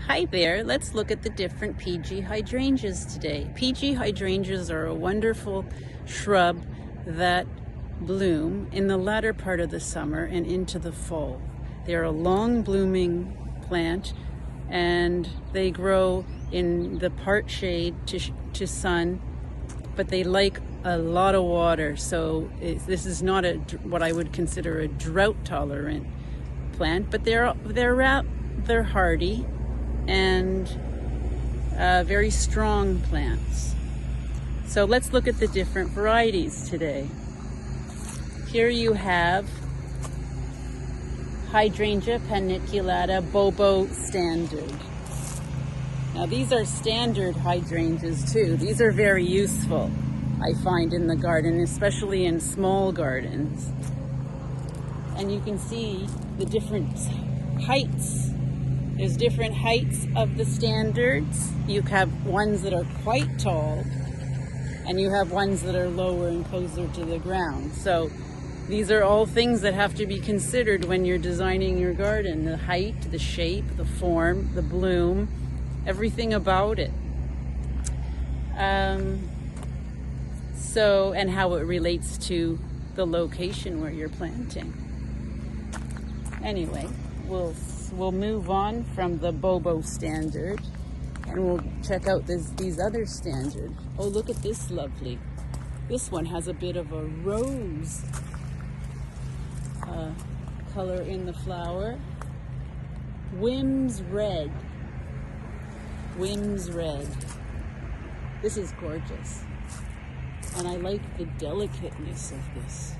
Hi there, let's look at the different PeeGee hydrangeas today. PeeGee hydrangeas are a wonderful shrub that bloom in the latter part of the summer and into the fall. They're a long blooming plant and they grow in the part shade to sun, but they like a lot of water. So this is not what I would consider a drought tolerant plant, but they're hardy and very strong plants. So let's look at the different varieties today. Here you have Hydrangea paniculata Bobo Standard. Now these are standard hydrangeas too. These are very useful, I find, in the garden, especially in small gardens. And you can see the different heights. There's different heights of the standards. You have ones that are quite tall, and you have ones that are lower and closer to the ground. So these are all things that have to be considered when you're designing your garden. The height, the shape, the form, the bloom, everything about it. And how it relates to the location where you're planting. Anyway, we'll move on from the Bobo Standard and we'll check out these other standards. Oh, look at this lovely. This one has a bit of a rose color in the flower. Whims Red. Whims Red. This is gorgeous. And I like the delicateness of this.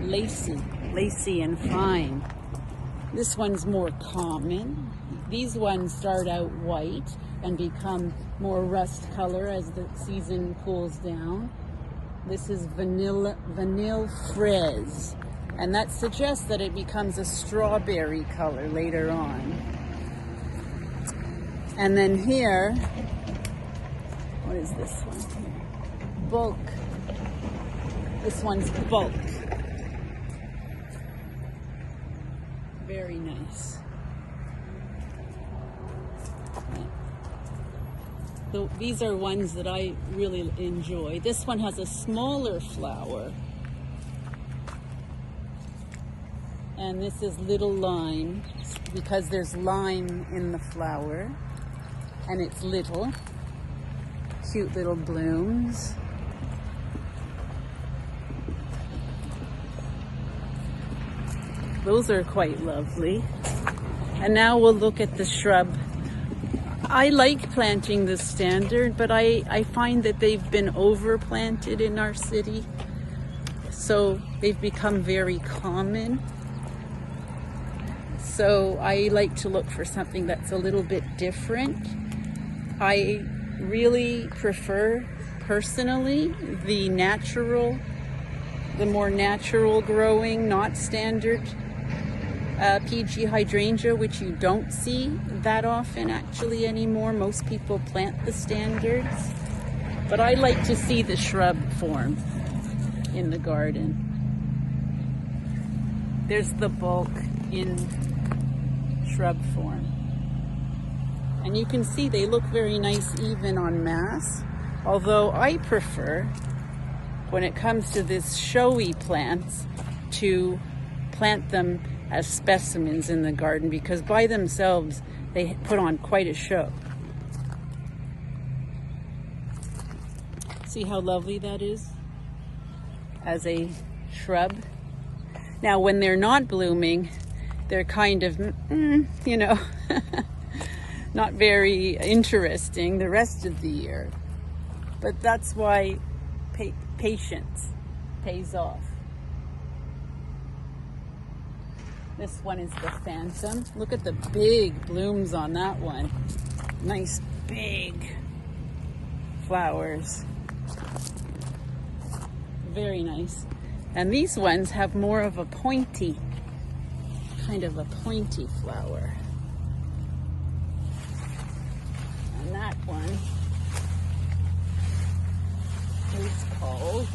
Lacy and fine. This one's more common. These ones start out white and become more rust color as the season cools down. This is vanille fraise, and that suggests that it becomes a strawberry color later on. And then here, what is this one? Bulk. This one's bulk. Very nice. So these are ones that I really enjoy. This one has a smaller flower. And this is little lime, because there's lime in the flower. And it's little. Cute little blooms. Those are quite lovely. And now we'll look at the shrub. I like planting this standard, but I find that they've been overplanted in our city. So they've become very common. So I like to look for something that's a little bit different. I really prefer, personally, the more natural growing, not standard PeeGee hydrangea, which you don't see that often actually anymore. Most people plant the standards, but I like to see the shrub form in the garden. There's the bulk in shrub form, and you can see they look very nice even en masse, although I prefer, when it comes to this showy plants, to plant them as specimens in the garden, because by themselves they put on quite a show. See how lovely that is as a shrub? Now when they're not blooming, they're kind of, not very interesting the rest of the year. But that's why patience pays off. This one is the Phantom. Look at the big blooms on that one. Nice big flowers. Very nice. And these ones have more of a pointy, kind of a pointy flower. And that one is called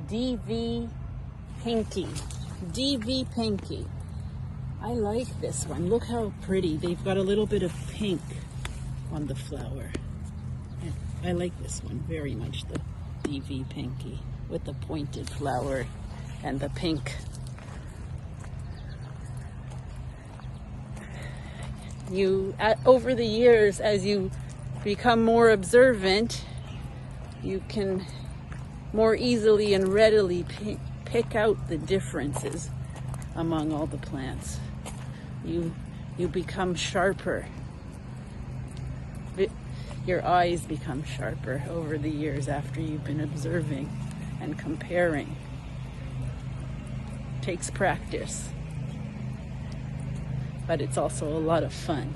DV Pinky, DV Pinky. I like this one. Look how pretty. They've got a little bit of pink on the flower. And I like this one very much, the DV Pinky, with the pointed flower and the pink. Over the years, as you become more observant, you can more easily and readily pick out the differences among all the plants. You become sharper. Your eyes become sharper over the years after you've been observing and comparing. Takes practice, but it's also a lot of fun.